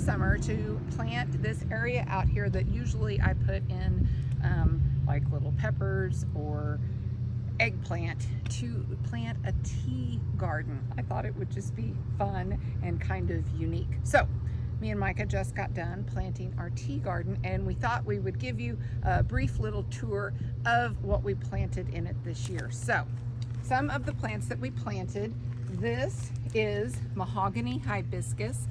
summer to plant this area out here that usually I put in like little peppers or eggplant, to plant a tea garden. I thought it would just be fun and kind of unique. So me and Micah just got done planting our tea garden, and we thought we would give you a brief little tour of what we planted in it this year. So some of the plants that we planted, this is mahogany hibiscus,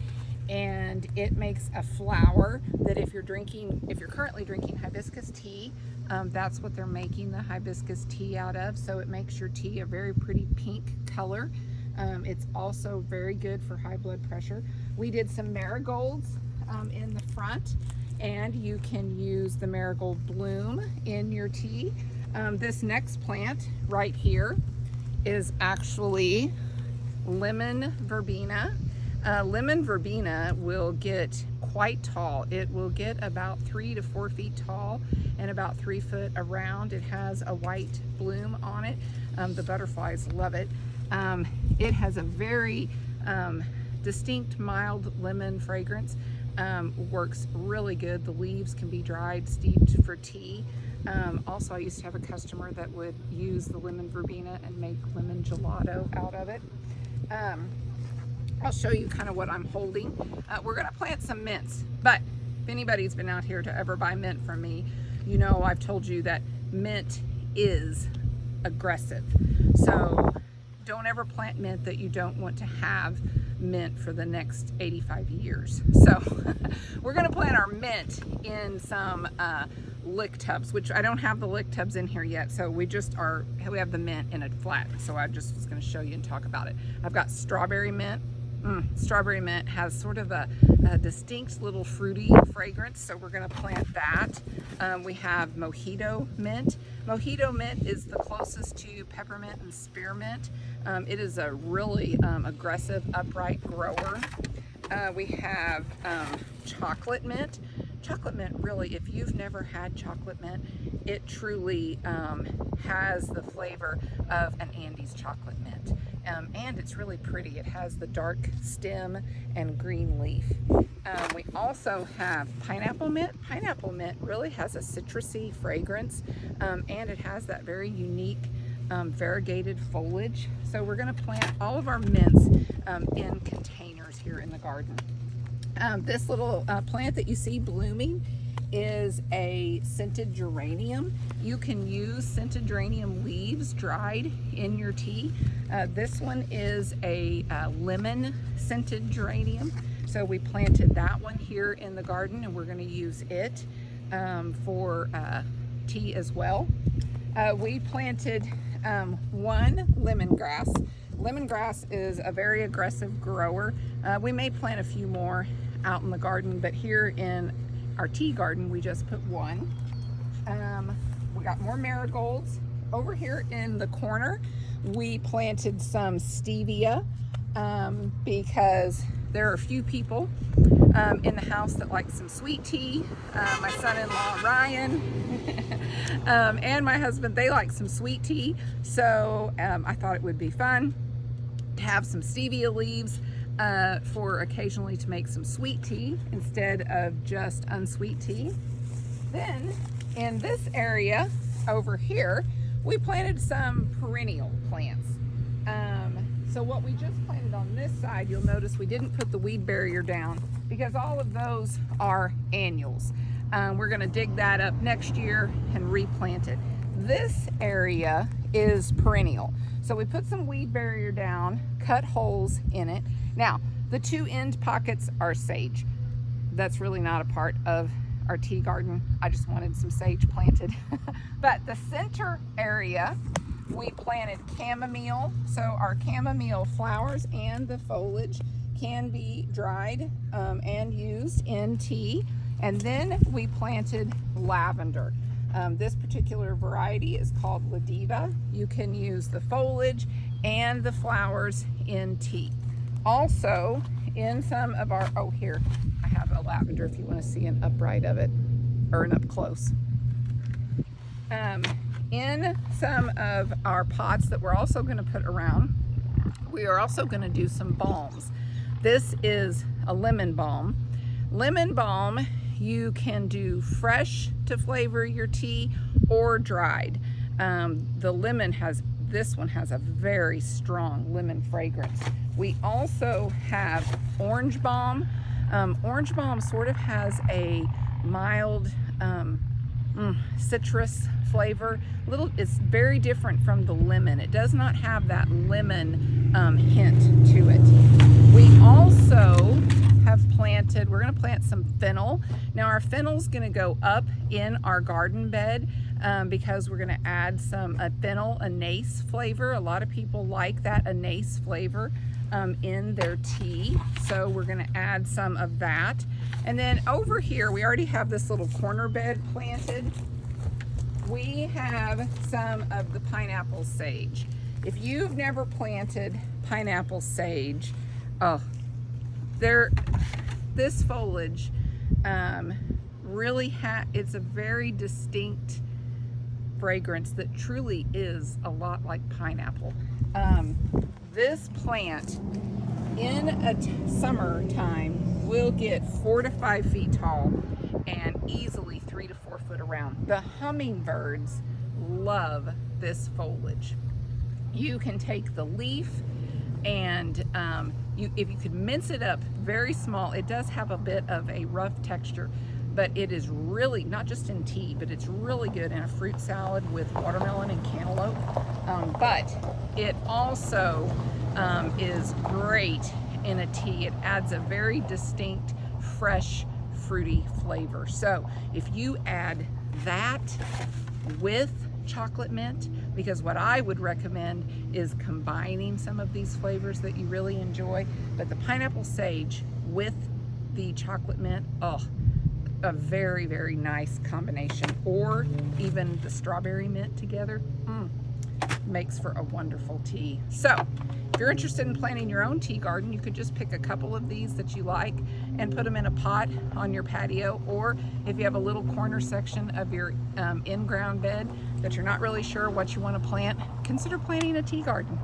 and it makes a flower that if you're currently drinking hibiscus tea, that's what they're making the hibiscus tea out of. So it makes your tea a very pretty pink color. It's also very good for high blood pressure. We did some marigolds in the front, and you can use the marigold bloom in your tea. This next plant right here is actually lemon verbena. Lemon verbena will get quite tall. It will get about 3 to 4 feet tall and about 3 foot around. It has a white bloom on it. The butterflies love it. It has a very distinct mild lemon fragrance. Works really good. The leaves can be dried, steeped for tea. Also, I used to have a customer that would use the lemon verbena and make lemon gelato out of it. I'll show you kind of what I'm holding. We're gonna plant some mints, but if anybody's been out here to ever buy mint from me, you know I've told you that mint is aggressive. So don't ever plant mint that you don't want to have mint for the next 85 years. So we're gonna plant our mint in some lick tubs, which I don't have the lick tubs in here yet. So we have the mint in a flat. So I just was gonna show you and talk about it. I've got strawberry mint. Strawberry mint has sort of a distinct little fruity fragrance, so we're going to plant that. We have mojito mint. Mojito mint is the closest to peppermint and spearmint. It is a really aggressive upright grower. We have chocolate mint. Chocolate mint, really, if you've never had chocolate mint, it truly has the flavor of an Andes chocolate mint. And it's really pretty. It has the dark stem and green leaf. We also have pineapple mint. Pineapple mint really has a citrusy fragrance, and it has that very unique variegated foliage. So we're going to plant all of our mints in containers here in the garden. This little plant that you see blooming is a scented geranium. You can use scented geranium leaves dried in your tea. This one is a lemon scented geranium. So we planted that one here in the garden, and we're going to use it for tea as well. We planted one lemongrass. Lemongrass is a very aggressive grower. We may plant a few more out in the garden, but here in our tea garden, we just put one. We got more marigolds. Over here in the corner, we planted some stevia because there are a few people in the house that like some sweet tea. My son-in-law, Ryan, and my husband, they like some sweet tea. So I thought it would be fun to have some stevia leaves for occasionally to make some sweet tea instead of just unsweet tea. Then in this area over here, we planted some perennial plants. So what we just planted on this side, you'll notice we didn't put the weed barrier down because all of those are annuals. We're going to dig that up next year and replant it. This area is perennial. So we put some weed barrier down, cut holes in it. Now, the 2 end pockets are sage. That's really not a part of our tea garden. I just wanted some sage planted. But the center area, we planted chamomile. So our chamomile flowers and the foliage can be dried and used in tea. And then we planted lavender. This particular variety is called La Diva. You can use the foliage and the flowers in tea. Also, in some of our, oh, here, I have a lavender if you want to see an upright of it, or an up close. In some of our pots that we're also going to put around, we are also going to do some balms. This is a lemon balm. Lemon balm, you can do fresh to flavor your tea or dried. The lemon this one has a very strong lemon fragrance. We also have orange balm. Orange balm sort of has a mild citrus flavor. It's very different from the lemon. It does not have that lemon hint to it. We also have planted, we're going to plant some fennel. Now our fennel's going to go up in our garden bed because we're going to add some fennel anise flavor. A lot of people like that anise flavor in their tea, so we're going to add some of that. And then over here we already have this little corner bed planted. We have some of the pineapple sage. If you've never planted pineapple sage, this foliage really it's a very distinct fragrance that truly is a lot like pineapple. This plant in summertime will get 4 to 5 feet tall and easily 3 to 4 foot around. The hummingbirds love this foliage. You can take the leaf and if you could mince it up very small, it does have a bit of a rough texture, but it is really, not just in tea, but it's really good in a fruit salad with watermelon and cantaloupe. But it also is great in a tea. It adds a very distinct, fresh, fruity flavor. So if you add that with chocolate mint, because what I would recommend is combining some of these flavors that you really enjoy, but the pineapple sage with the chocolate mint, a very, very nice combination, or even the strawberry mint together, makes for a wonderful tea. So if you're interested in planting your own tea garden, you could just pick a couple of these that you like and put them in a pot on your patio, or if you have a little corner section of your in-ground bed that you're not really sure what you want to plant, consider planting a tea garden.